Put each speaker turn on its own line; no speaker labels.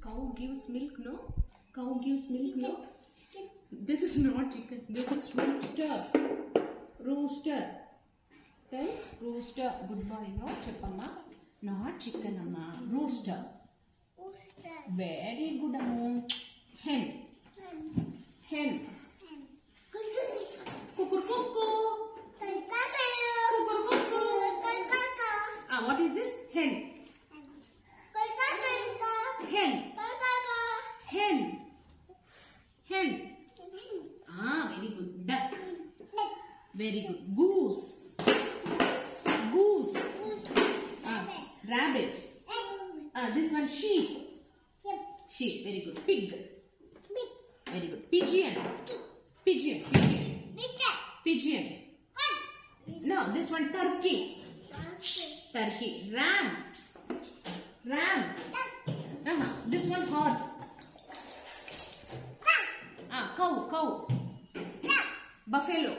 Cow gives milk, no? Cow gives milk, no? This is not chicken. This is rooster. Rooster. Tell rooster. Good boy, no? Cheppamma. Not chicken, amma. Rooster. Very good, amma. Hen. Hen. Kukurkuku. Kukurkuku. What is this? Hen. Hen. Hen. Hen. Very good. Duck. Very good. Goose. Goose. Rabbit. This one sheep. Sheep. Very good. Pig. Very good. Pigeon. Pigeon. Pigeon. No, this one turkey. Turkey. Ram. Ram. This one horse. Cow. Buffalo.